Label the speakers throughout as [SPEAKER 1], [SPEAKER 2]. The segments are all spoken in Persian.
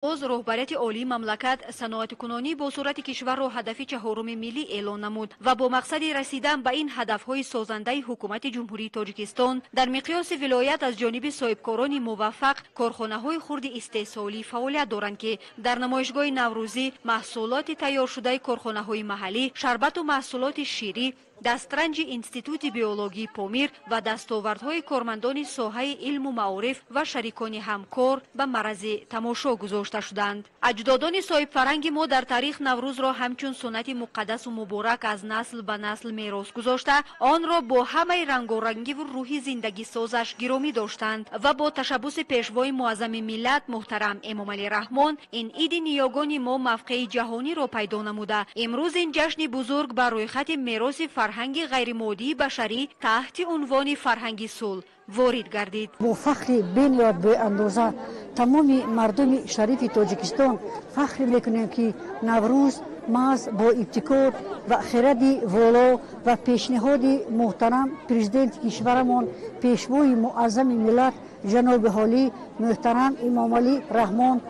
[SPEAKER 1] باز رهبریت عالی مملکت صنعت کنونی با صورت کشور را هدف چهارم ملی اعلان نمود و با مقصد رسیدن به این هدفهای سازنده حکومت جمهوری تاجیکستان در مقیاس ولایت از جانب صاحبکاران موفق کارخانه‌های خرد استحصالی فعالیت دارند که در نمایشگاه نوروزی محصولات تیار شده کارخانه‌های محلی، شربت و محصولات شیری، دسترنج انستیتوت بیولوژی پامیر و دستاوردهای کارمندان ساحه علم و معارف و شریکان همکار به معرض تماشا گذاشته شدند. اجدادان صاحب فرهنگ ما در تاریخ نوروز را همچون سنت مقدس و مبارک از نسل به نسل میراث گذاشته، آن را با همه رنگارنگی و روحی زندگی سازش گرامی داشتند و با تشبث پیشوای معظم ملت محترم امام علی رحمان این عید نیاگان ما موقع جهانی را پیدا نموده. امروز این جشن بزرگ بر روی خط میراث فرهنگ غیر مادی بشری تحت عنوان فرهنگ صلح وارد گردید.
[SPEAKER 2] با فخر بین به اندازه تمام مردم شریف تاجیکستان فخر میکنیم که نوروز محض با ابتکار و خرد والا و پیشنهاد محترم پرزیدنت کشورمان پیشوای معظم ملت جناب عالی محترم امام علی رحمان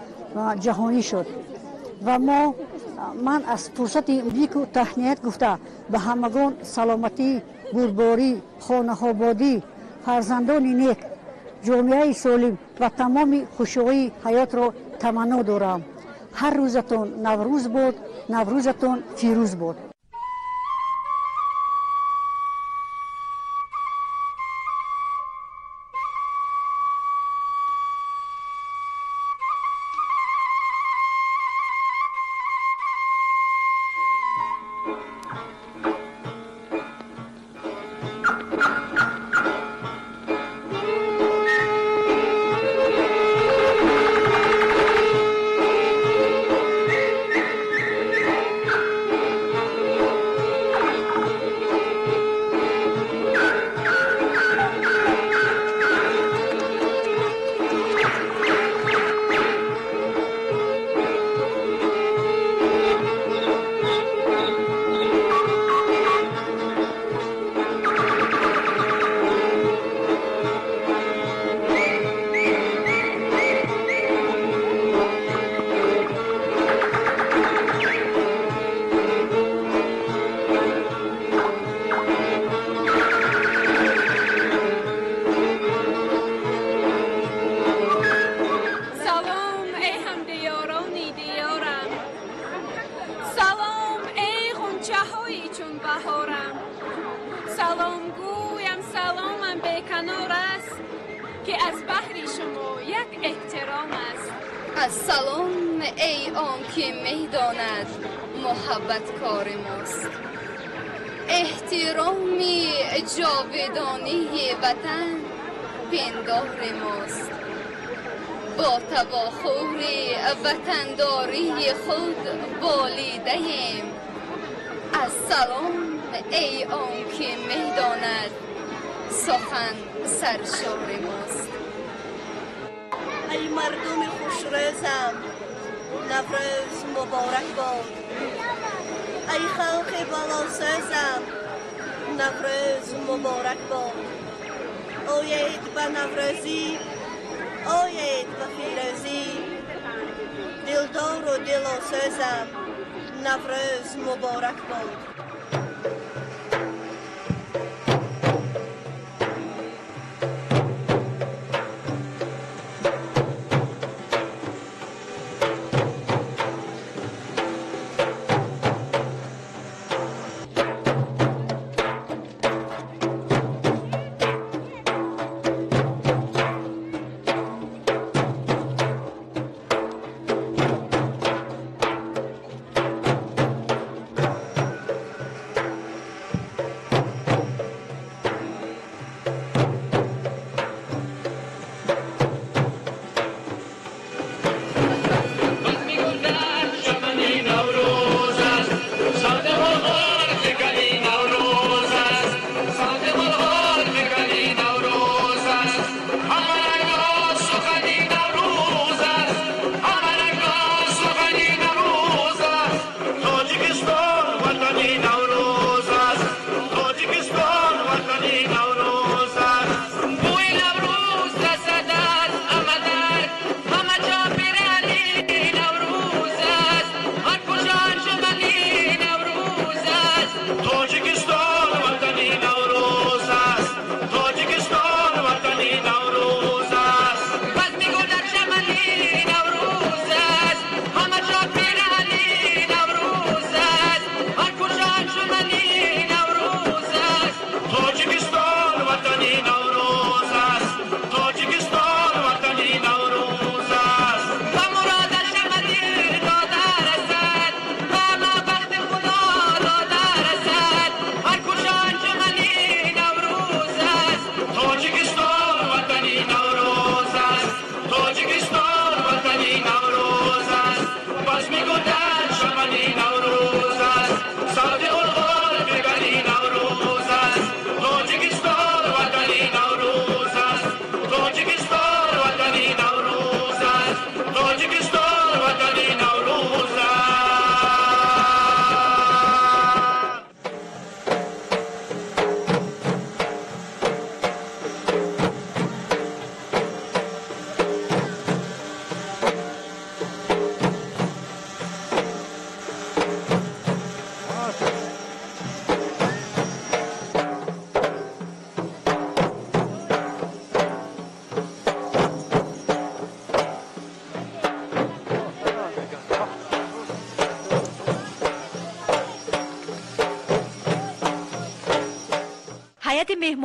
[SPEAKER 2] جهانی شد و من از فرصت بیکو تهنیت گفته به همگان سلامتی، بردباری، خانه آبادی، فرزندان نیک، جامعه سالم و تمام خوشحالی حیات را تمنا دارم. هر روزتون نوروز بود، نوروزتون فیروز بود.
[SPEAKER 3] سلام گویم سلامم بیکنار است که از بحر شما یک احترام است.
[SPEAKER 4] السلام ای آن که میداند محبت کار ماست، احترامی جاودانی وطن پندار ماست، با تباخور وطنداری خود بالیده ایم. السلام ای آن که میداند سخن سرشار ماست.
[SPEAKER 5] ای مردم خوشروزم نوروز مبارک باد. ای خلق بلاسازم نوروز مبارک باد. آیید به نوروزی، آیید به فیروزی، دلدار و دلاسازم نوروز مبارک باد.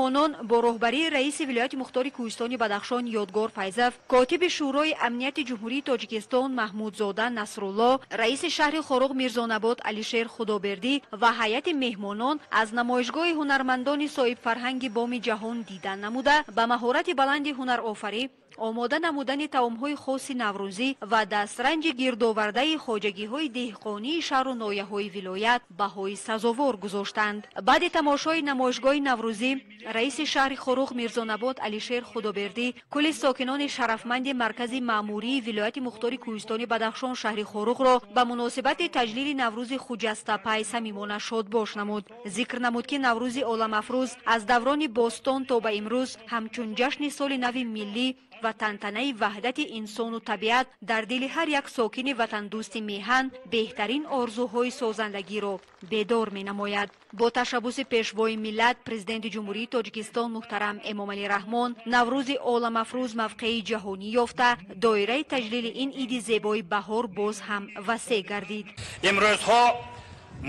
[SPEAKER 1] меҳмонон бо роҳбарии раиси вилояти мухтори кӯҳистони Бадахшон Ёдгор Файзов, котиби шӯрои амнияти ҷумҳурии Тоҷикистон Маҳмудзода Насрулло, раиси шаҳри Хоруғ Мирзонабод Алишер Худобердӣ ва ҳайати меҳмонон аз намоишгоҳи ҳунармандони соҳибфарҳанги Боми ҷаҳон дидан намуда ба маҳорати баланди ҳунарофарӣ омода намудани таомҳои хоси наврӯзӣ ва дастранҷи гирдовардаи хоҷагиҳои деҳқонии шаҳру ноҳияҳои вилоят баҳои сазовор гузоштанд. баъди тамошои намоишгоҳи наврӯзӣ, раиси шаҳри Хоруғ Мирзонабод Алишер Худобердӣ кулли сокинони шарафманди маркази маъмурии вилояти мухтори кӯҳистони Бадахшон шаҳри Хоруғро ба муносибати таҷлили Наврӯзи Хуҷастапай самимона шодбош намуд. зикр намуд ки Наврӯзи оламафрӯз аз даврони бостон то ба имрӯз ҳамчун ҷашни соли нави миллӣ ва тантанаи ваҳдати инсону табиат дар дили ҳар як сокини ватандӯсти меҳан беҳтарин орзуҳои созандагиро бедор менамояд. бо ташаббуси пешвои миллат, президенти ҷумҳурии Тоҷикистон муҳтарам Эмомалӣ Раҳмон Наврӯзи оламафрӯз мавқеи ҷаҳонӣ ёфта, доираи таҷлили ин иди зебои баҳор боз ҳам васеъ гардид.
[SPEAKER 6] имрӯзҳо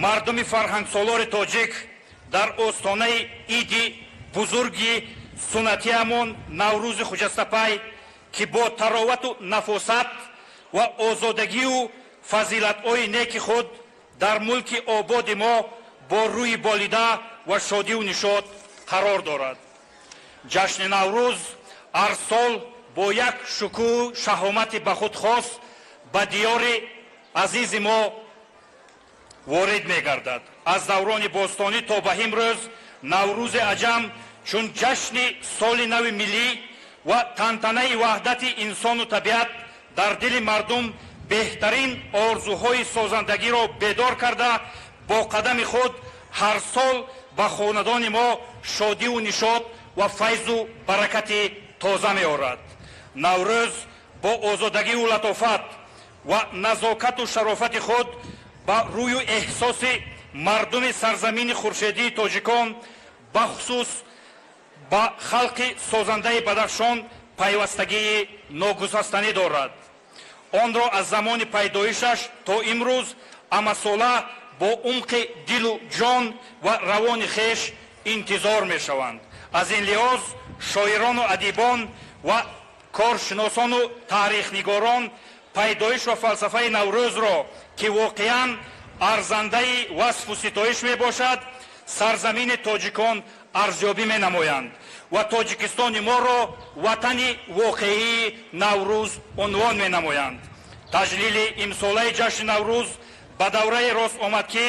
[SPEAKER 6] мардуми фарҳангсолори тоҷик дар остонаи иди бузурги суннатиамон Наврӯзи Хуҷастапай ки бо таровату нафосат ва озодагию фазилатҳои неки худ дар мулки ободи мо бо рӯи болида ва шодию нишод қарор дорад. ҷашни Наврӯз ҳар сол бо як шукӯҳу шаҳомати ба худ хос ба диёри азизи мо ворид мегардад. аз даврони бостонӣ то ба имрӯз Наврӯзи аҷам чун ҷашни соли нави миллӣ ва тантанаи ваҳдати инсону табиат дар дили мардум беҳтарин орзуҳои созандагиро бедор карда, бо қадами худ ҳар сол ба хонадони мо шодиву нишод ва файзу баракати тоза меорад. Наврӯз бо озодагию латофат ва назокату шарофати худ ба рӯю эҳсоси мардуми сарзамини хуршедии тоҷикон бахусус ба халқи созандаи Бадахшон пайвастагии ногузастанӣ дорад. онро аз замони пайдоишаш то имрӯз амасола бо умқи дилу ҷон ва равони хеш интизор мешаванд. аз ин лиҳоз шоирону адибон ва коршиносону таърихнигорон пайдоиш ва фалсафаи Наврӯзро ки воқеан арзандаи васфу ситоиш мебошад, сарзамини тоҷикон арзёбӣ менамоянд ва Тоҷикистони моро ватани воқеии Наврӯз унвон менамоянд. таҷлили имсолаи ҷашни Наврӯз ба даврае рост омад ки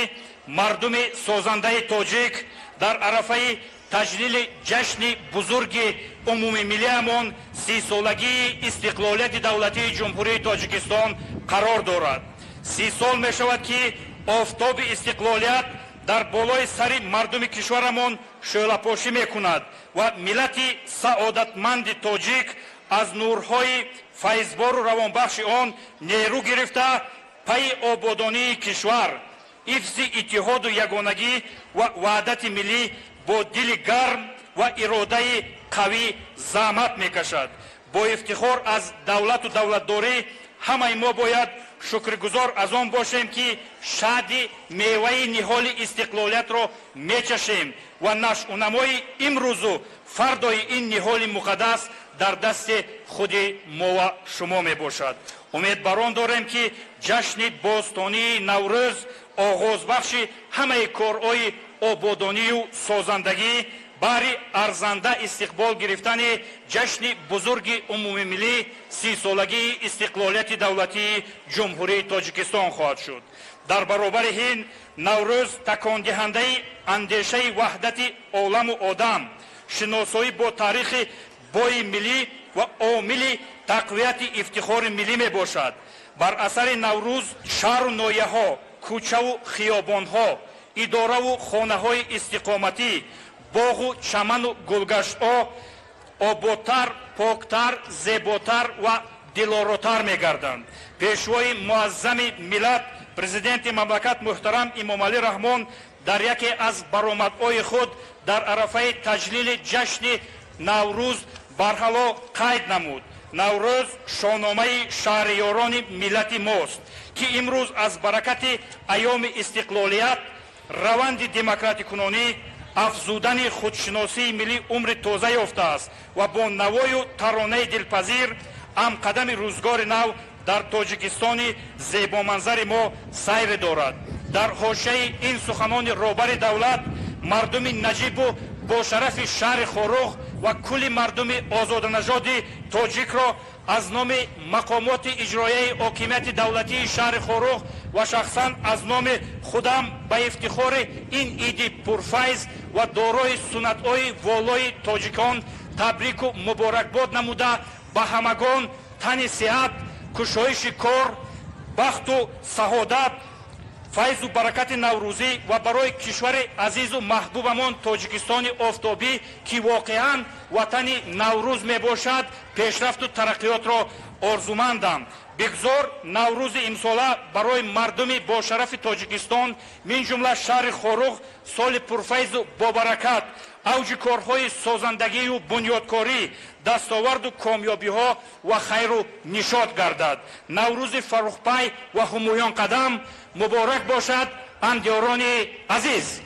[SPEAKER 6] мардуми созандаи тоҷик дар арафаи таҷлили ҷашни бузурги умумимиллиамон 30-солагии истиқлолияти давлатии ҷумҳурии Тоҷикистон қарор дорад. 30 сол мешавад ки офтоби истиқлолият дар болои сари мардуми кишварамон шӯълапошӣ мекунад ва миллати саодатманди тоҷик аз нурҳои файзбору равонбахши он нерӯ гирифта пайи ободонии кишвар, ҳифзи иттиҳоду ягонагӣ ва ваҳдати миллӣ бо дили гарм ва иродаи қавӣ заҳмат мекашад. бо ифтихор аз давлату давлатдорӣ ҳамаи мо бояд шукргузор аз он бошем ки шаҳди меваи ниҳоли истиқлолиятро мечашем ва нашъунамои имрӯзу фардои ин ниҳоли муқаддас дар дасти худи мо ва шумо мебошад. умед бар он дорем ки ҷашни бостонии Наврӯз оғозбахши ҳамаи корҳои ободонию созандагӣ баҳри арзанда истиқбол гирифтани ҷашни бузурги умумимиллӣ 30-солагии истиқлолияти давлатии ҷумҳурии Тоҷикистон хоҳад шуд. дар баробари ин Наврӯз такондиҳандаи андешаи ваҳдати оламу одам, шиносоӣ бо таърихи бои миллӣ ва омили тақвияти ифтихори миллӣ мебошад. бар асари Наврӯз шаҳру ноҳияҳо, кӯчаву хиёбонҳо, идораву хонаҳои истиқоматӣ, боғу чаману гулгаштҳо ободтар, поктар, зеботар ва дилоротар мегарданд. пешвои муаззами миллат президенти мамлакат муҳтарам Эмомалӣ Раҳмон дар яке аз баромадҳои худ дар арафаи таҷлили ҷашни Наврӯз барҳало қайд намуд. Наврӯз шоҳномаи шаҳриёрони миллати мост ки имрӯз аз баракати айёми истиқлолият раванди демократикунонӣ افزودن خودشناسی ملی عمر تازه یافته است و با نوای و ترانه دلپذیر هم قدم روزگار نو در تاجیکستان زیبامنظر ما سیر دارد. در حاشیه این سخنان رهبر دولت، مردم نجیب و با شرف شهر خورخ و کل مردم آزادنژاد تاجیک را از نام مقامات اجرایی حاکمیت دولتی شهر خورخ و شخصا از نام خودم به افتخار این عید پرفیض و دارای سنت‌های والای تاجیکان تبریک و مبارکباد نموده به همگان تن صحت، کشایش کار، بخت و سعادت، فیض و برکت نوروزی و برای کشور عزیز و محبوبمان تاجیکستان آفتابی که واقعا وطن نوروز می باشد پیشرفت و ترقیات را آرزومندم. بگذار نوروز امساله برای مردم با شرف تاجیکستان من جمله شهر خورخ سال پرفیض و بابرکت، اوج کارهای سازندگی و بنیادکاری، دستاورد و کامیابی ها و خیر و نشاط گردد. نوروز فرخپای و همایان قدم مبارک باشد اندیاران عزیز.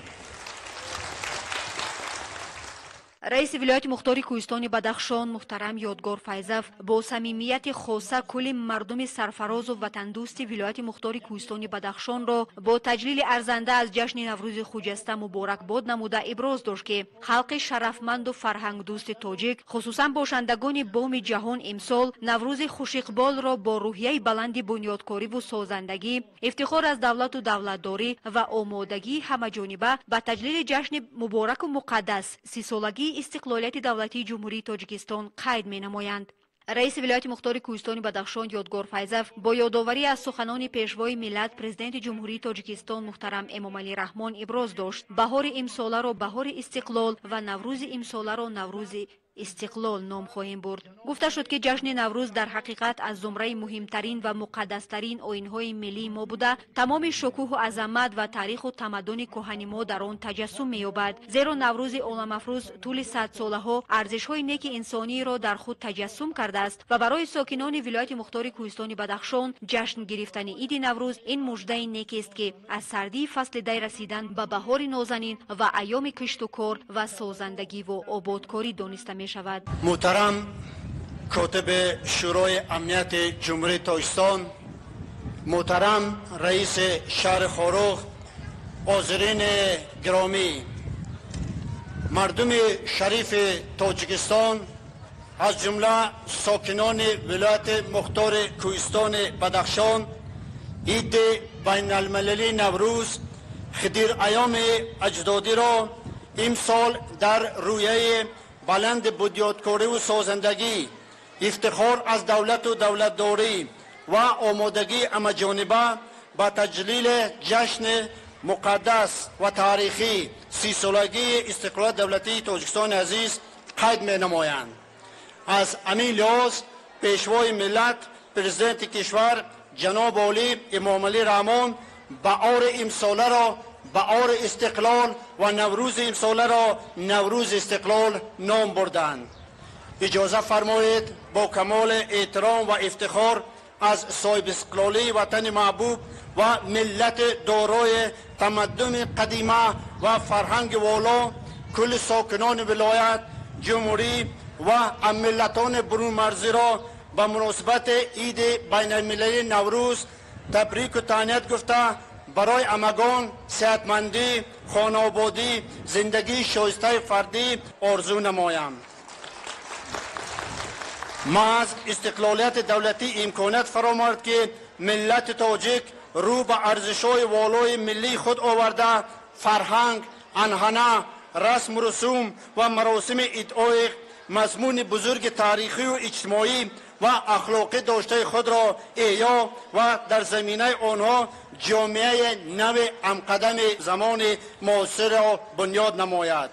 [SPEAKER 1] رئیس ولایت مختار کوهستان بدخشان محترم یادگار فیضوف با صمیمیت خاصه کل مردم سرفراز و وطن دوست ولایت مختار کوهستان بدخشان را با تجلیل ارزنده از جشن نوروز خجسته مبارکباد نموده ابراز داشت که خلق شرفمند و فرهنگ دوست تاجیک خصوصا باشندگان بام جهان امسال نوروز خوش اقبال را با روحیه بلند بنیادکاری و سازندگی، افتخار از دولت و دولتداری و آمادگی همه‌جانبه به تجلیل جشن مبارک و مقدس 30 سالگی استقلالیت دولتی جمهوری تاجیکستان قید می نمایند. رئیس ولایت مختار کوهستان بدخشان یادگار فیضوف با یادآوری از سخنان پیشوای ملت پرزیدنت جمهوری تاجیکستان محترم امامعلی رحمان ابراز داشت بهار امساله را بهار استقلال و نوروز امساله را نوروز استقلال نام خواهیم برد. گفته شد که جشن نوروز در حقیقت از زمره مهمترین و مقدسترین آیین‌های ملی ما بوده، تمام شکوه و عظمت و تاریخ و تمدن کهن ما در آن تجسم می‌یابد، زیرا نوروز عالم‌افروز طول 100 ساله‌ها ارزش‌های نیک انسانی را در خود تجسم کرده است و برای ساکنان ولایت مختار کوهستان بدخشان جشن گرفتن عید نوروز این مژده نیک است که از سردی فصل دی رسیدن به بهار نازنین و ایام کشت و کار و سازندگی و آبادکاری دانسته می شود.
[SPEAKER 7] محترم کاتب شورای امنیت جمهوری تاجیکستان، محترم رئیس شهر خورخ، حاضرین گرامی، مردم شریف تاجیکستان از جمله ساکنان ولایت مختار کوهستان بدخشان، عید بین المللی نوروز خدیر ایام اجدادی را امسال در رویه بلند بنیادکاری و سازندگی، افتخار از دولت و دولتداری و آمادگی همه‌جانبه به تجلیل جشن مقدس و تاریخی 30 سالگی استقلال دولتی تاجیکستان عزیز قید می نمایند. از همین لحاظ پیشوای ملت پرزیدنت کشور جناب عالی امامعلی رحمان بهار امساله را بهار استقلال و نوروز امساله را نوروز استقلال نام بردند. اجازه فرمایید با کمال احترام و افتخار از صاحب استقلالی وطن محبوب و ملت دارای تمدن قدیمه و فرهنگ والا کل ساکنان ولایت جمهوری و ملتان برون مرزی را به مناسبت عید بین المللی نوروز تبریک و تهنیت گفته برای همگان صحتمندی، خانه‌آبادی، زندگی شایسته فردی آرزو نمایم. محض استقلالیت دولتی امکانیت فرامد که ملت تاجیک رو به ارزش‌های والای ملی خود آورده، فرهنگ، عنعنه، رسم و رسوم و مراسم ادعای مضمون بزرگ تاریخی و اجتماعی و اخلاقی داشته خود را احیا و در زمینه آنها جامعه نو همقدم زمان معاصر را بنیاد نماید.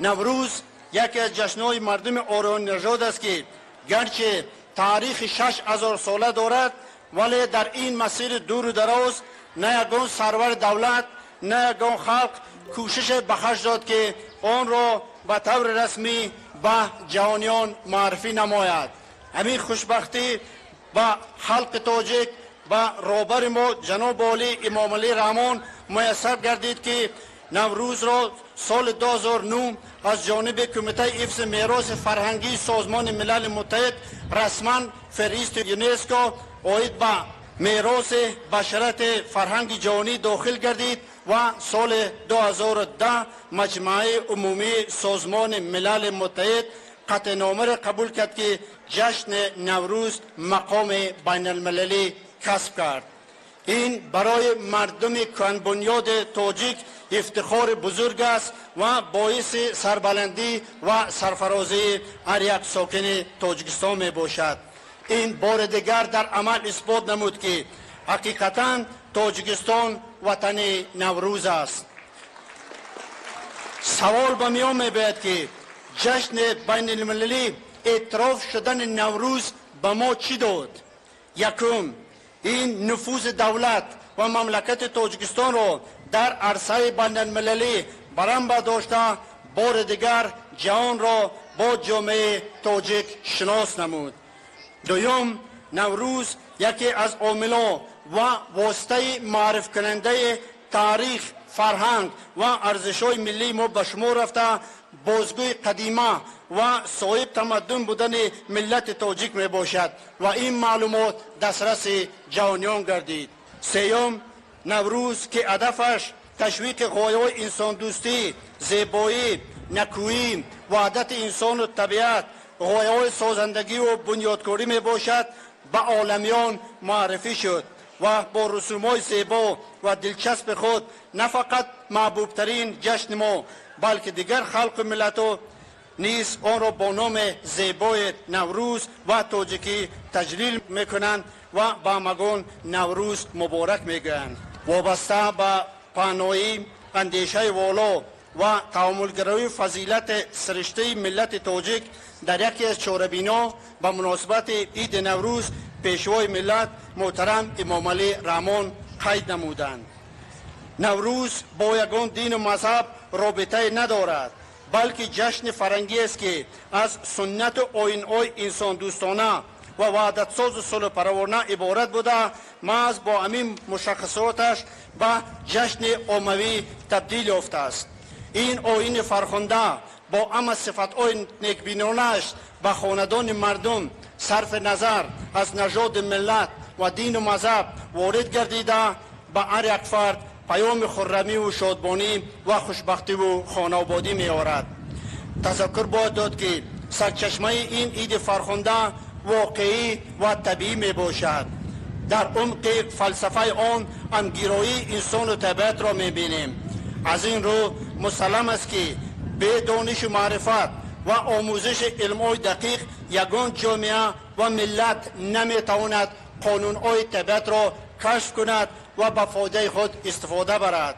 [SPEAKER 7] نوروز یکی از جشن‌های مردم آریایی نژاد است که گرچه تاریخ 6000 ساله دارد ولی در این مسیر دور و دراز نه یگان سرور دولت نه یگان خلق کوشش بخش داد که آن را به طور رسمی به جهانیان معرفی نماید. همین خوشبختی به خلق تاجیک و رهبر ما جناب عالی امامعلی رحمان میسر گردید که نوروز را سال 2009 از جانب کمیته حفظ میراث فرهنگی سازمان ملل متحد رسما فهرست یونسکو عاید به میراث بشریت فرهنگ جهانی داخل گردید و سال 2010 مجمع عمومی سازمان ملل متحد قطعنامه را قبول کرد که جشن نوروز مقام بین المللی کسب کرد. این برای مردم کهن‌بنیاد تاجیک افتخار بزرگ است و باعث سربلندی و سرفرازی هر یک ساکن تاجیکستان می باشد. این بار دیگر در عمل اثبات نمود که حقیقتاً تاجیکستان وطن نوروز است. سوال به میان می باید که جشن بین المللی اعتراف شدن نوروز به ما چی داد؟ یکم، این نفوذ دولت و مملکت تاجیکستان را در عرصه بین المللی برهم برداشته بار دیگر جهان را با جامعه تاجیک شناس نمود. دوم، نوروز یکی از عاملان و واسطه معرف کننده تاریخ، فرهنگ و ارزش‌های ملی ما به شمار رفته بازگوی قدیمه و صاحب تمدن بودن ملت تاجیک می باشد و این معلومات دسترس جهانیان گردید. سوم، نوروز که هدفش تشویق غایه‌های انسان دوستی، زیبایی، نکویی، وحدت انسان و طبیعت، غایه‌های سازندگی و بنیادکاری می باشد، به عالمیان معرفی شد و با رسوم‌های زیبا و دلچسب خود نه فقط محبوب ترین جشن ما بلکه دیگر خلق ملت‌ها نیز آن را با نام زیبای نوروز و تاجیکی تجلیل میکنند و به همگان نوروز مبارک میگویند. وابسته به پهنایی اندیشه والا و تعاملگرایی فضیلت سرشته ملت تاجیک در یکی از چهاربینا به مناسبت عید نوروز پیشوای ملت محترم امام علی رحمان قید نمودند. نوروز با یگان دین و مذهب رابطه ندارد بلکه جشن فرهنگی است که از سنت و آیین‌های انسان دوستانه و وحدت ساز و صلح پروانه عبارت بوده محض با همین مشخصاتش به جشن عمومی تبدیل یافته است. این آیین فرخنده با همه صفت‌های نیکبینانه‌اش به خاندان مردم صرف نظر از نژاد ملت و دین و مذهب وارد گردیده به هر یک فرد پیام خرمی و شادمانی و خوشبختی و خانه‌آبادی می آورد. تذکر باید داد که سرچشمه این عید فرخنده واقعی و طبیعی می باشد. در عمق فلسفه آن همگرایی انسان و طبیعت را می بینیم. از این رو مسلم است که به دانش و معرفت و آموزش علم‌های دقیق یگان جامعه و ملت نمی تواند قانون‌های طبیعت را کشف کند و به فایده خود استفاده برد.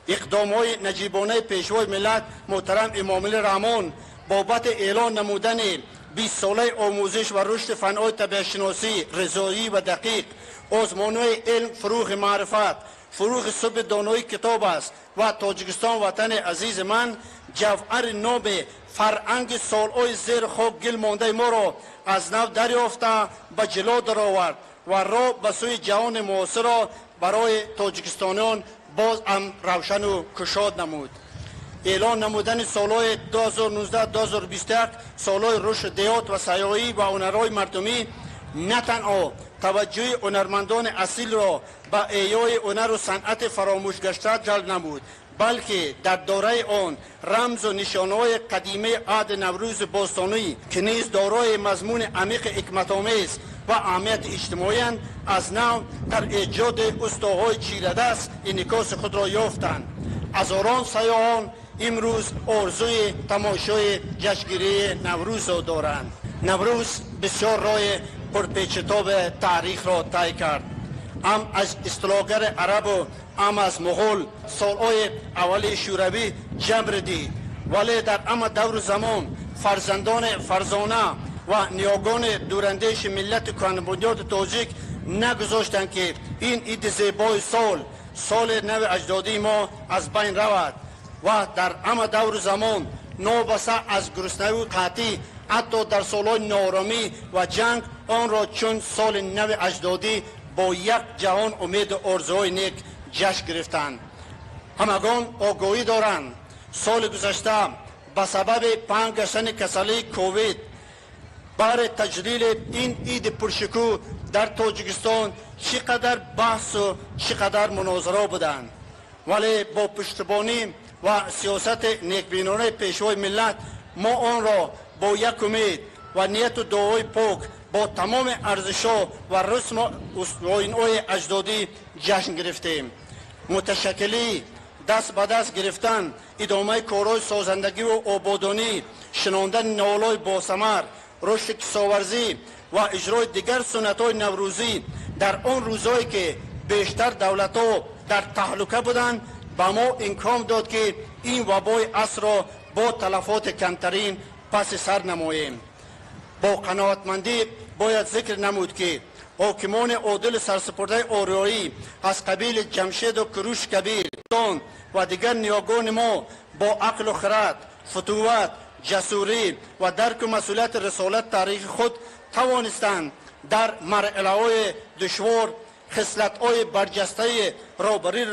[SPEAKER 7] اقدام‌های نجیبانه پیشوای ملت محترم امام علی رحمان بابت اعلان نمودن 20 ساله آموزش و رشد فن‌های طبیعت شناسی رضایی و دقیق، آزمان‌های علم فروغ معرفت، فروغ صبح دانایی کتاب است و تاجیکستان وطن عزیز من جوهر ناب فرهنگ سال‌های زیر خاک گل مانده ما را از نو دریافته به جلو درآورد و راه به سوی جهان معاصر را برای تاجیکستانیان باز هم روشن و کشاد نمود. اعلان نمودن سالهای 2019-2021 سالهای رشد دیات و سیاحی و هنرهای مردمی نه تنها توجه هنرمندان اصیل را به احیای هنر و صنعت فراموش گشته جلب نمود بلکه در دارای آن رمز و نشانه‌های قدیمی عهد نوروز باستانی که نیز دارای مضمون عمیق حکمت‌آمیز و اهمیت اجتماعی از نو در ایجاد اسطوره‌های چیره‌دست انعکاس خود را یافتند. هزاران سیاحان امروز آرزوی تماشای جشنگیری نوروز را دارند. نوروز بسیار راه پرپیچ‌وتاب تاریخ را طی کرد. هم از اصطلاحگر عرب و هم از مغول سالهای اول شوروی جبر دید ولی در همه دور زمان فرزندان فرزانه و نیاگان دوراندیش ملت کهن‌بنیاد تاجیک نگذاشتند که این عید زیبای سال نو اجدادی ما از بین رود و در همه دور زمان نوبسته از گرسنگی و قحطی حتی در سالهای نارامی و جنگ آن را چون سال نو اجدادی با یک جهان امید و آرزوهای نیک جشن گرفتند. همگان آگاهی دارند سال گذشته به سبب پنهان گشتن کسالی کووید برای تجلیل این عید پرشکوه در تاجیکستان چقدر بحث و چقدر مناظره بودند، ولی با پشتیبانی و سیاست نیکبینانه پیشوای ملت ما آن را با یک امید و نیت و دعای پاک با تمام ارزش‌ها و رسم و آیین‌های اجدادی جشن گرفتیم. متشکلی، دست به دست گرفتن، ادامه کارهای سازندگی و آبادانی، شناندن نوالای باثمر، رشد کشاورزی و اجرای دیگر سنت‌های نوروزی در آن روزهایی که بیشتر دولت‌ها در تهلکه بودند به ما امکان داد که این وبای عصر را با تلفات کمترین پس سر نماییم. با قناعتمندی باید ذکر نمود که حاکمان عادل سرسپرده آریایی از قبیل جمشید و کروش کبیر و دیگر نیاگان ما با عقل و خرد، فتوت، جسوری و درک و مسئولیت رسالت تاریخ خود توانستند در مرحله‌های دشوار خصلت‌های برجسته رهبری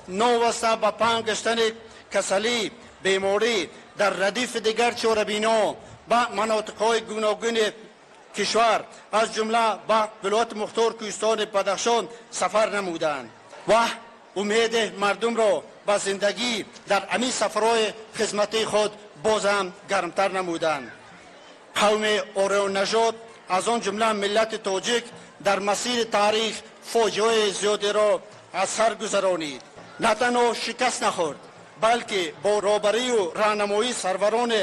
[SPEAKER 7] نواسته به پنهان گشتن کسالی، بیماری در ردیف دیگر چاره‌بینا به مناطق‌های گوناگون کشور از جمله به ولایت مختار کوهستان بدخشان سفر نمودند و امید مردم را به زندگی در همین سفرهای خدمتی خود بازم گرمتر نمودند. قوم آریان نژاد از آن جمله ملت تاجیک در مسیر تاریخ فاجعه زیادی را از سر گذرانید. نه تنها شکست نخورد بلکه با رهبری و راهنمایی سروران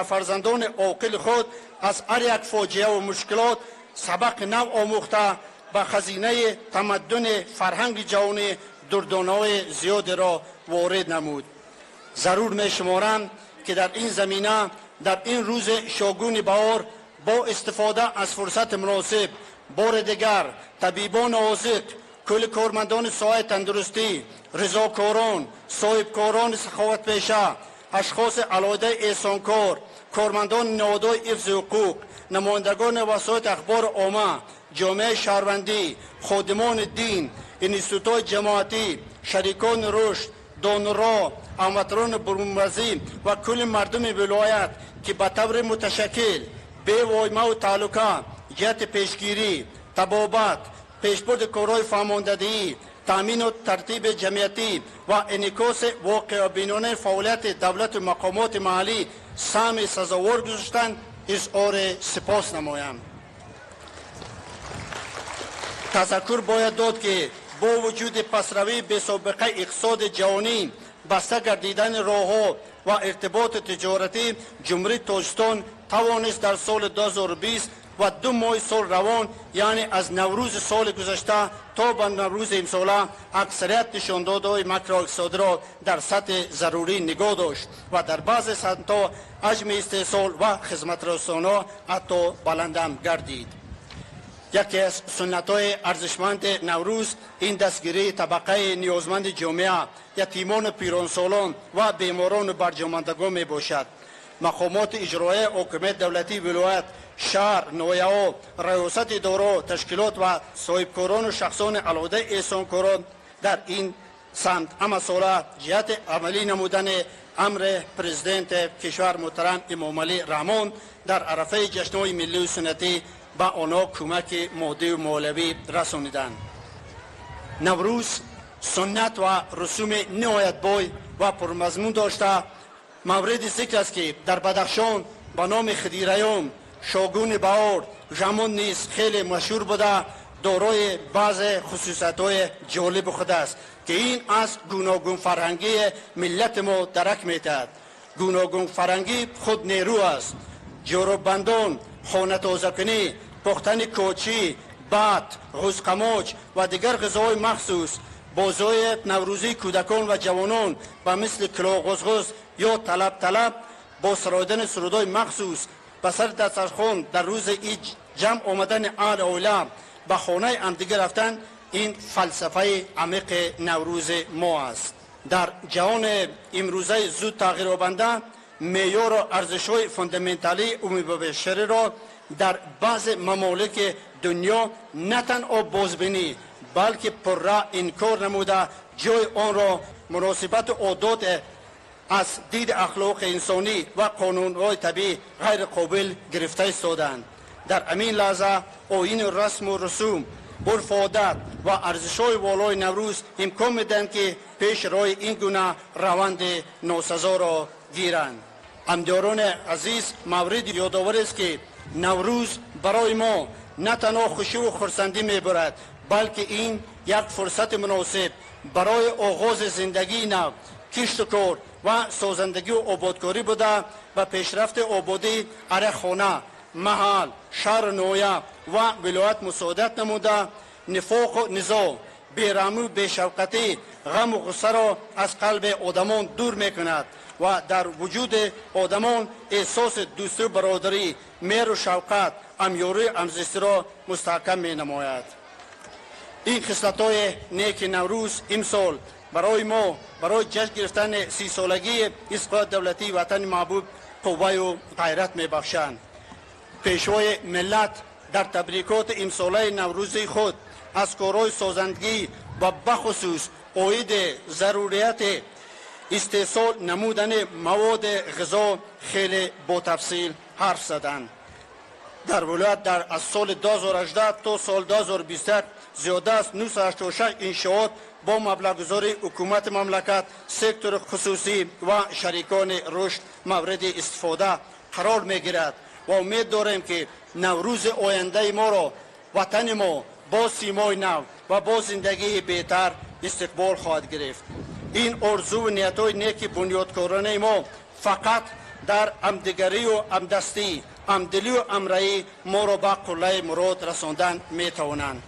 [SPEAKER 7] فرزندان عاقل خود از هر یک فاجعه و مشکلات سبق نو آموخته به خزینه تمدن فرهنگ جهانی دردانه‌های زیادی را وارد نمود. ضرور می شمارم که در این زمینه در این روز شاگون بهار با استفاده از فرصت مناسب بار دیگر طبیبان حاذق، کل کارمندان ساحه تندرستی، رضاکاران، صاحبکاران سخاوت پیشه، اشخاص علاوه احسانکار، کارمندان نهادهای حفظ حقوق، نمایندگان وسایل اخبار عامه، جامعه شهروندی، خادمان دین، انستیتوت‌های جماعتی، شریکان رشد، دانرها، هموطنان برون‌مرزی و کل مردم ولایت که به طور متشکل به وایمه و تعلقه جهت پیشگیری، تبابت، پیشبرد کارهای فرماندهی، تامین و ترتیب جمعیتی و انعکاس واقع بینانه فعالیت دولت و مقامات محلی سهم سزاوار گذاشتند اظهار سپاس نمایم. تذکر باید داد که با وجود پسروی به سابقه اقتصاد جهانی، بسته گردیدن راه‌ها و ارتباط تجارتی، جمهوری تاجیکستان توانست در سال 2020 و 2 ماه سال روان یعنی از نوروز سال گذشته تا به نوروز امساله اکثریت نشاندادهای ماکرواقتصادی را در سطح ضروری نگاه داشت و در بعض سمت‌ها حجم استحصال و خدمت‌رسانی‌ها حتی بلندم گردید. یکی از سنت‌های ارزشمند نوروز این دستگیری طبقه نیازمند جامعه، یتیمان، پیرانسالان و بیماران و برجامندگان می باشد. مقامات اجرایی حکومت دولتی ولایت، شهر، نایه‌ها، ریاست اداره، تشکیلات و صاحبکاران و شخصان علاوه احسانکاران در این سمت همه ساله جهت عملی نمودن امر پرزیدنت کشور محترم امام علی رحمان در عرفه جشن‌های ملی و سنتی به آنها کمک مادی و مالوی رسانیدند. نوروز سنت و رسوم نهایت بای و پرمضمون داشته. مورد ذکر است که در بدخشان به نام خدیریان، شاگون بهار، ژمان نیز خیلی مشهور بوده، دارای بعض خصوصیت‌های جالب خود است که این از گوناگون فرهنگی ملت ما درک می‌دهد. گوناگون فرهنگی خود نیرو است. جورابندان، خانه تازه‌کنی، پختن کوچی، بط، غوزقماچ و دیگر غذاهای مخصوص، بازهای نوروزی کودکان و جوانان و مثل کلاغ یا طلب با سرایدن سرودهای مخصوص به سر دسترخوان در روز عید جمع آمدن اهل عائله به خانه همدیگر رفتن، این فلسفه عمیق نوروز ما است. در جهان امروزه زود تغییر یابنده، معیار و ارزش‌های فاندامنتالی عمومی بشری را در بعض ممالک دنیا نه تنها بازبینی بلکه پررا انکار نموده جای آن را مناسبت عادات از دید اخلاق انسانی و قانون‌های طبیعی غیر قابل گرفته ایستادند. در همین لحظه آیین رسم و رسوم، عرف و عادت و ارزش‌های والای نوروز امکان می‌دهند که پیش روی این گونه روند ناسزا را گیرند. همداران عزیز، مورد یادآور است که نوروز برای ما نه تنها خوشی و خرسندی می‌برد، بلکه این یک فرصت مناسب برای آغاز زندگی نو، کشت و کار و سازندگی و آبادکاری بوده و پیشرفت آبادی هر خانه، محل، شهر نویه و ولایت مساعدت نموده، نفاق و نزاع، بیرحمی و بی‌شفقتی، غم و غصه را از قلب آدمان دور میکند و در وجود آدمان احساس دوستی و برادری، مهر و شفقت، همیاری و همزیستی را مستحکم می نماید. این خصلت‌های نیک نوروز امسال برای ما برای جشن گرفتن 30 سالگی اسقاط دولتی وطن محبوب قوه و غیرت میبخشند. پیشوای ملت در تبریکات امساله نوروزی خود از کارهای سازندگی و بخصوص عاید ضروریت استحصال نمودن مواد غذا خیلی با تفصیل حرف زدند. در ولایت در از سال 2018 تا سال 2021 زیاده از 986 انشاءات با مبلغ‌گذاری حکومت مملکت، سکتور خصوصی و شریکان رشد مورد استفاده قرار می‌گیرد و امید داریم که نوروز آینده ما را وطن ما با سیمای نو و با زندگی بهتر استقبال خواهد گرفت. این آرزو و نیت‌های نیک بنیادکارانه ما فقط در همدیگری و همدستی، همدلی و همراهی ما را به قله مراد رساندن می‌توانند.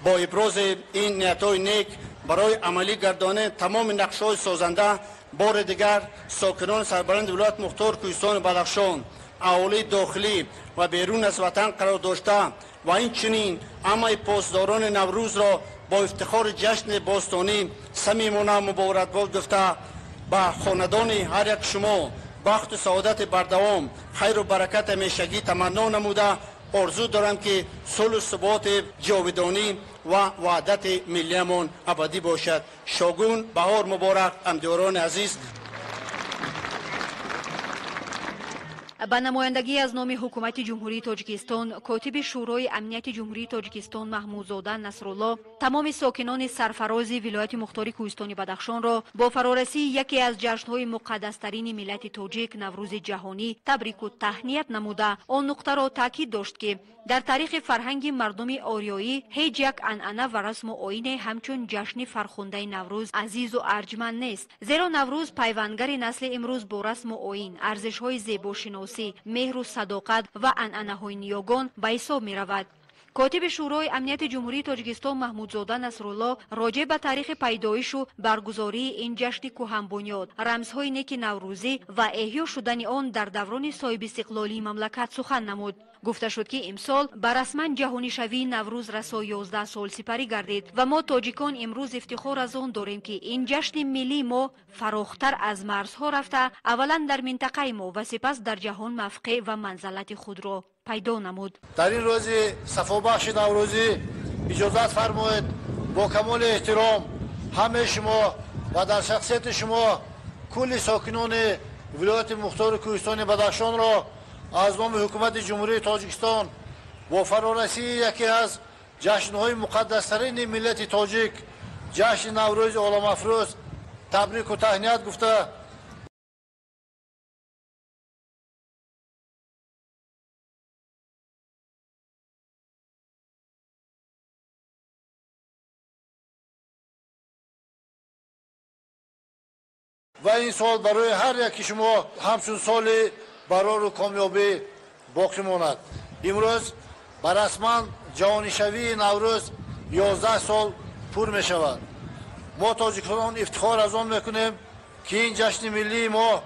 [SPEAKER 7] با ابراز این نیت‌های نیک برای عملی گردانه تمام نقشه‌های سازنده، بار دیگر ساکنان سربلند ولایت مختار کوهستان بدخشان، اهالی داخلی و بیرون از وطن قرار داشته و این چنین همه پاسداران نوروز را با افتخار جشن باستانی صمیمانه مبارکباد گفته به خاندان هر یک شما بخت و سعادت بردوام، خیر و برکت همیشگی تمنا نموده آرزو دارم که صلح و ثبات جاودانی و وحدت ملیمان ابدی باشد. شاگون بهار مبارک. همداران عزیز،
[SPEAKER 1] با نمایندگی از نام حکومت جمهوری تاجیکستان، کاتب شورای امنیت جمهوری تاجیکستان محمودزاده نصرالله تمام ساکنان سرفراز ولایت مختار کوهستان بدخشان را با فرارسی یکی از جشن‌های مقدس‌ترین ملت تاجیک نوروز جهانی تبریک و تهنیت نموده آن نقطه را تاکید داشت که در تاریخ فرهنگ مردم آریایی هیچ یک عنعنه و رسم و آیین همچون جشن فرخنده نوروز عزیز و ارجمند نیست، زیرا نوروز پیوندگر نسل امروز با رسم و آیین، ارزش‌های زیباشناسی، مهر و صداقت و عنعنه‌های نیاگان به حساب می‌رود. کاتب شورای امنیت جمهوری تاجیکستان محمودزاده نصرالله راجع به تاریخ پیدایش و برگزاری این جشن کهن بنیاد، رمزهای نیک نوروزی و احیا شدن آن در دوران صاحب استقلالی مملکت سخن نمود. گفته شد که امسال به رسما جهانی شوی نوروز رسا 11 سال سپری گردید و ما تاجیکان امروز افتخار از آن داریم که این جشن ملی ما فراختر از مرزها رفته اولا در منطقه ما و سپس در جهان موقع و منزلت خود را پیدا نمود.
[SPEAKER 8] در این روز صفابخش نوروزی اجازت فرمایید با کمال احترام همه شما و در شخصیت شما کل ساکنان ولایت مختار کوهستان بدخشان را از نام حکومت جمهوری تاجیکستان با فرارسی یکی از جشن‌های مقدس‌ترین ملت تاجیک، جشن نوروز عالم افروز تبریک و تهنیت گفته و این سال برای هر یکی شما همچون سال برار و کامیابی باقی ماند. امروز بر رسما جهانی شوی نوروز 11 سال پر می شود. ما تاجیکان افتخار از آن میکنیم که این جشن ملی ما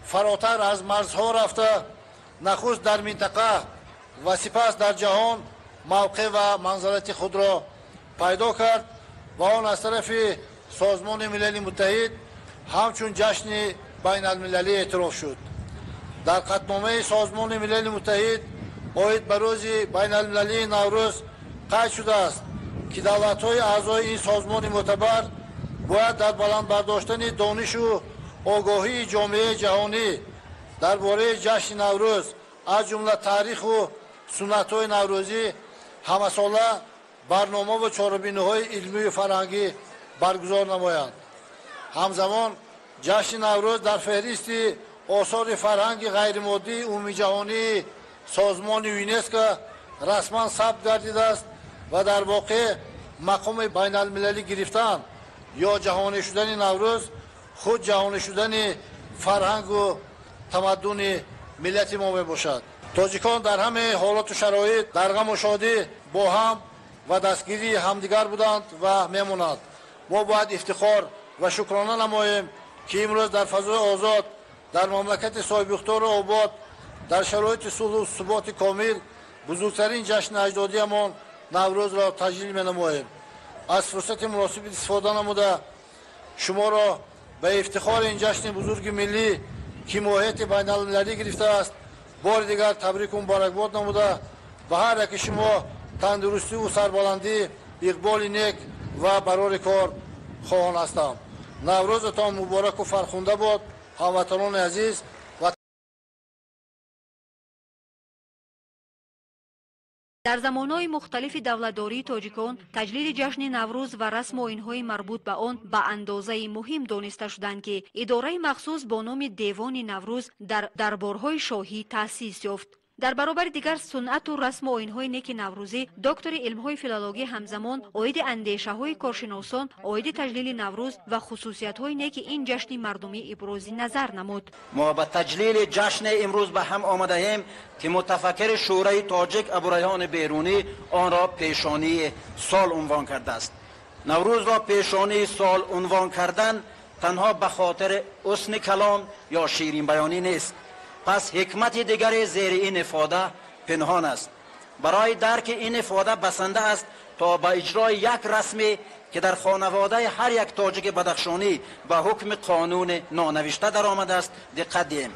[SPEAKER 8] فراتر از مرزها رفته نخست در منطقه و سپس در جهان موقع و منزلت خود را پیدا کرد و آن از طرف سازمان ملل متحد همچون جشن بین المللی اعتراف شد. در قطعنامه سازمان ملل متحد عاید به روز بین المللی نوروز قید شده است که دولت‌های اعضای این سازمان معتبر باید در بلند برداشتن دانش و آگاهی جامعه جهانی درباره جشن نوروز از جمله تاریخ و سنت‌های نوروزی همه‌ساله برنامه و چاره‌بینی‌های علمی و فرهنگی برگزار نمایند. همزمان جشن نوروز در فهرست آثار فرهنگ غیرمادی عمومی جهانی سازمان یونسکو رسما ثبت گردیده است و در واقع مقام بین المللی گرفتن یا جهانی شدن نوروز خود جهانی شدن فرهنگ و تمدن ملت ما می باشد. تاجیکان در همه حالات و شرایط در غم و شادی با هم و دستگیری همدیگر بودند و میمونند. ما باید افتخار و شکرانه نماییم که امروز در فضای آزاد در مملکت صاحب اختیار آباد در شرایط صلح و ثبات کامل بزرگترین جشن اجدادیمان نوروز را تجلیل می‌نماییم. از فرصت مناسب استفاده نموده شما را به افتخار این جشن بزرگ ملی که ماهیت بین المللی گرفته است بار دیگر تبریک و مبارکباد نموده به هر یک شما تندرستی و سربلندی اقبال نیک و برای کار خواهان هستم. نوروزتان مبارک و فرخنده باد هموطنان عزیز.
[SPEAKER 1] در زمانهای مختلف دولتداری تاجیکان تجلیل جشن نوروز و رسم و آیین‌های مربوط به آن به اندازه مهم دانسته شدند که اداره مخصوص با نام دیوان نوروز در دربارهای شاهی تأسیس یافت. در برابر دیگر سنت و رسم و آیین‌های نیک نوروزی دکتر علم‌های فیلولوژی همزمان عاید اندیشه‌های کارشناسان عاید تجلیل نوروز و خصوصیت‌های نیک این جشن مردمی ابراز نظر نمود.
[SPEAKER 9] ما با تجلیل جشن امروز به هم آمده ایم که متفکر شورای تاجیک ابوریحان بیرونی آن را پیشانی سال عنوان کرده است. نوروز را پیشانی سال عنوان کردن تنها به خاطر حسن کلام یا شیرین بیانی نیست. پس حکمت دیگر زیر این افاده پنهان است. برای درک این افاده بسنده است تا به اجرای یک رسمی که در خانواده هر یک تاجیک بدخشانی به حکم قانون نانوشته در آمده است دقت دهیم.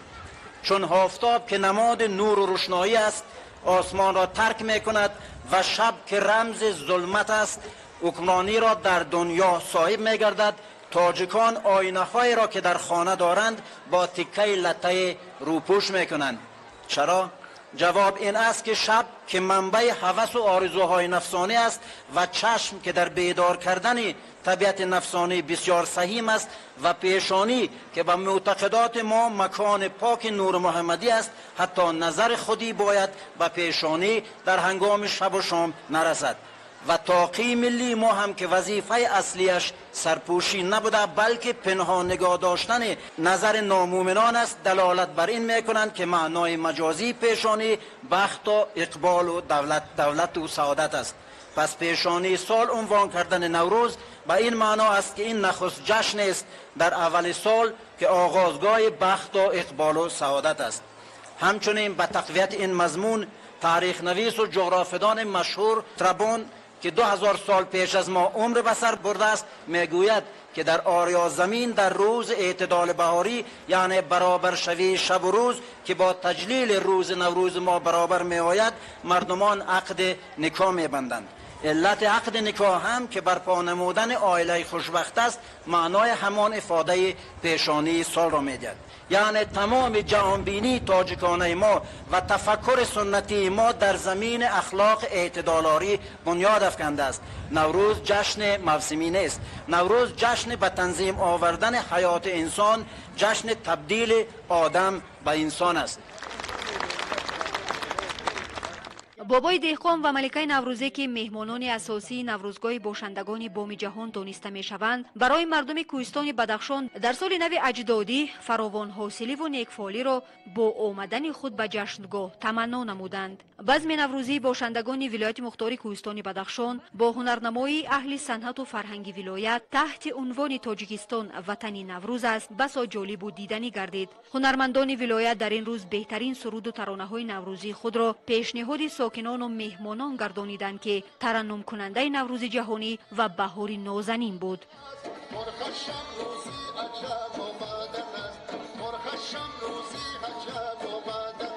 [SPEAKER 9] چون آفتاب که نماد نور و روشنایی است آسمان را ترک می کند و شب که رمز ظلمت است حکمرانی را در دنیا صاحب می گردد. تاجیکان آینه‌های را که در خانه دارند با تکه لته روپوش میکنند. چرا؟ جواب این است که شب که منبع هوس و آرزوهای نفسانی است و چشم که در بیدار کردن طبیعت نفسانی بسیار سهیم است و پیشانی که به معتقدات ما مکان پاک نور محمدی است حتی نظر خودی باید به پیشانی در هنگام شب و شام نرسد. و تاقی ملی ما هم که وظیفه اصلیش سرپوشی نبوده بلکه پنهان نگاه داشتن نظر نامؤمنان است دلالت بر این میکنند که معنای مجازی پیشانی بخت و اقبال و دولت و سعادت است. پس پیشانی سال عنوان کردن نوروز به این معنا است که این نخست جشن است در اول سال که آغازگاه بخت و اقبال و سعادت است. همچنین به تقویت این مضمون تاریخ نویس و جغرافیدان مشهور ترابون که 2000 سال پیش از ما عمر به سر برده است میگوید که در آریا زمین در روز اعتدال بهاری یعنی برابر شوی شب و روز که با تجلیل روز نوروز ما برابر می آید مردمان عقد نکاح می بندند. علت عقد نکاح هم که برپا نمودن عائله خوشبخت است معنای همان افاده پیشانی سال را می دهد. یعنی تمام جهانبینی تاجیکانه ما و تفکر سنتی ما در زمین اخلاق اعتدالاری بنیاد افکنده است. نوروز جشن موسمی نیست. نوروز جشن به تنظیم آوردن حیات انسان، جشن تبدیل آدم به انسان است.
[SPEAKER 1] بابای دهقان و ملکه نوروزی که مهمانان اساسی نوروزگاه باشندگان بام جهان دانسته می شوند برای مردم کوهستان بدخشان در سال نو اجدادی فراوان حاصلی و نیکفالی را با آمدن خود به جشنگاه تمنا نمودند. بزم نوروزی باشندگان ولایت مختار کوهستان بدخشان با هنرنمایی اهل صنعت و فرهنگی ولایت تحت عنوان تاجیکستان وطن نوروز است بسا جالب و دیدنی گردید. هنرمندان ولایت در این روز بهترین سرود و ترانه‌های نوروزی خود را پیشنهاد ساکنان و مهمانان گردانیدند که ترنم کننده نوروز جهانی و بهاری نازنین بود.
[SPEAKER 10] مرخشم روزی عجب آمدن است، مرخشم روزی عجب آمدن